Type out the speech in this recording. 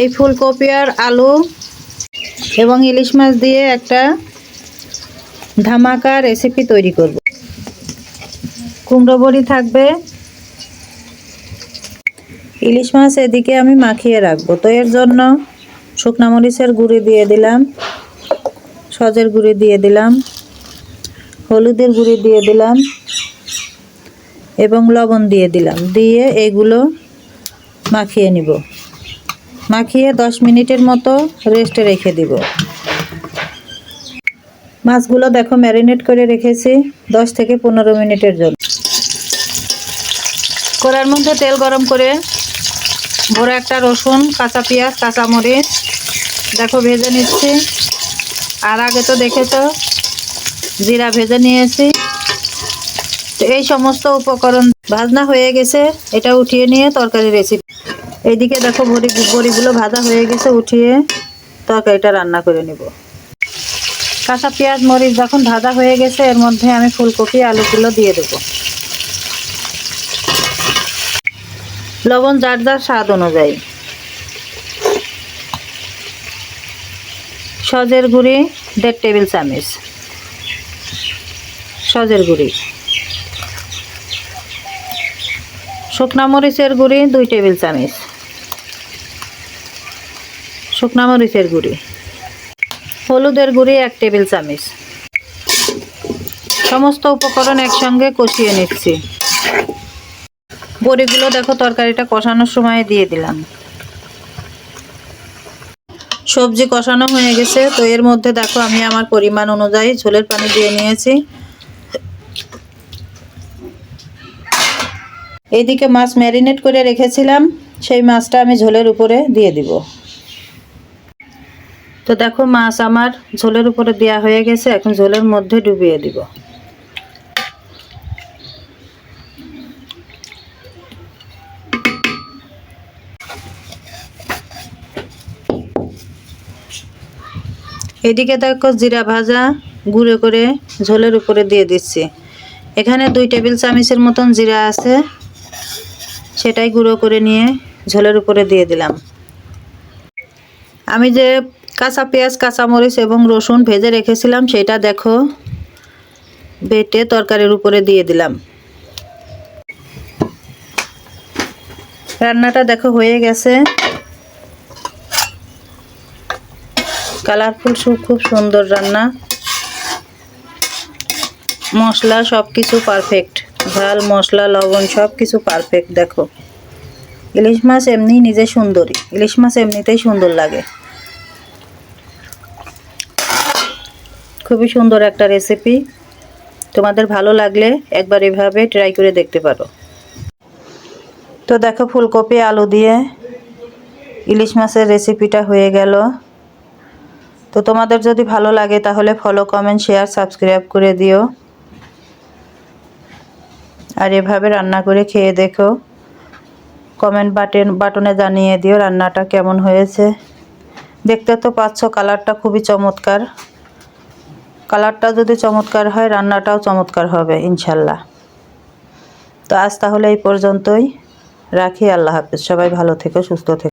এই ফুলকপি আর আলু এবং ইলিশ মাছ দিয়ে একটা ধামাকা রেসিপি তৈরি করব। কুমড়ো বড়ি থাকবে, ইলিশ মাছ এদিকে আমি মাখিয়ে রাখবো। তো এর জন্য শুকনো মরিচের গুঁড়ি দিয়ে দিলাম, সজের গুঁড়ি দিয়ে দিলাম, হলুদের গুঁড়ি দিয়ে দিলাম এবং লবণ দিয়ে দিলাম। দিয়ে এগুলো মাখিয়ে নিব। মাখিয়ে 10 মিনিটের মতো রেস্টে রেখে দিব। মাছগুলো দেখো ম্যারিনেট করে রেখেছি 10 থেকে 15 মিনিটের জন্য। কড়াইয়ের মধ্যে তেল গরম করে বড় একটা রসুন, কাঁচা পেঁয়াজ, কাঁচামরিচ দেখো ভেজে নিচ্ছি। আর আগে তো দেখেছো জিরা ভেজে নিয়েছি। তো এই সমস্ত উপকরণ ভাজনা হয়ে গেছে, এটা উঠিয়ে নিয়ে তরকারি রেসিপি। এইদিকে দেখো বড়িগুলো ভাজা হয়ে গেছে, উঠিয়ে তরকারিটা রান্না করে নিব। কাঁচা পেঁয়াজ মরিচ যখন ভাজা হয়ে গেছে, এর মধ্যে আমি ফুলকপি আলুগুলো দিয়ে দেবো। লবণ যার যার স্বাদ অনুযায়ী। সজের গুঁড়ি 1.5 টেবিল চামচ, সজের গুঁড়ি। শুকনা মরিচের গুঁড়ি 2 টেবিল চামচ, শুকনা মরিচের গুঁড়ি। হলুদের গুঁড়ি 1 টেবিল চামচ। সমস্ত উপকরণ একসঙ্গে কষিয়ে নিচ্ছি। বড়িগুলো দেখো তরকারিটা কষানোর সময় দিয়ে দিলাম। সবজি কষানো হয়ে গেছে। তো এর মধ্যে দেখো আমি আমার পরিমাণ অনুযায়ী ঝোলের পানি দিয়ে নিয়েছি। এইদিকে মাছ ম্যারিনেট করে রেখেছিলাম, সেই মাছটা আমি ঝোলের উপরে দিয়ে দিব। তো দেখো মাছ আমার ঝোলের উপরে দেওয়া হয়ে গেছে, এখন ঝোলের মধ্যে ডুবিয়ে দিব। এদিকে দেখো জিরা ভাজা গুঁড়ো করে ঝোলের উপরে দিয়ে দিচ্ছি। এখানে 2 টেবিল চামচের মতন জিরা আছে, সেটাই গুঁড়ো করে নিয়ে ঝোলের উপরে দিয়ে দিলাম। আমি যে কাঁচা পেঁয়াজ, কাঁচামরিচ এবং রসুন ভেজে রেখেছিলাম, সেটা দেখো বেটে তরকারির উপরে দিয়ে দিলাম। রান্নাটা দেখো হয়ে গেছে। কালারফুল খুব সুন্দর রান্না। মশলা সব কিছু পারফেক্ট, ঝাল মশলা লবণ সব কিছু পারফেক্ট। দেখো ইলিশ মাছ এমনি নিজে সুন্দরী, ইলিশ মাছ এমনিতেই সুন্দর লাগে। খুবই সুন্দর একটা রেসিপি। তোমাদের ভালো লাগলে একবার এভাবে ট্রাই করে দেখতে পারো। তো দেখো ফুলকপি আলু দিয়ে ইলিশ মাছের রেসিপিটা হয়ে গেল। তো তোমাদের যদি ভালো লাগে তাহলে ফলো, কমেন্ট, শেয়ার, সাবস্ক্রাইব করে দিও। আর এভাবে রান্না করে খেয়ে দেখো। কমেন্ট বাটনে জানিয়ে দিও রান্নাটা কেমন হয়েছে। দেখতে তো পাচ্ছ কালারটা খুবই চমৎকার। কালারটা যদি চমৎকার হয়, রান্নাটাও চমৎকার হবে ইনশাল্লাহ। তো আজ তাহলে এই পর্যন্তই রাখি। আল্লাহ হাফেজ। সবাই ভালো থেকো, সুস্থ থেকো।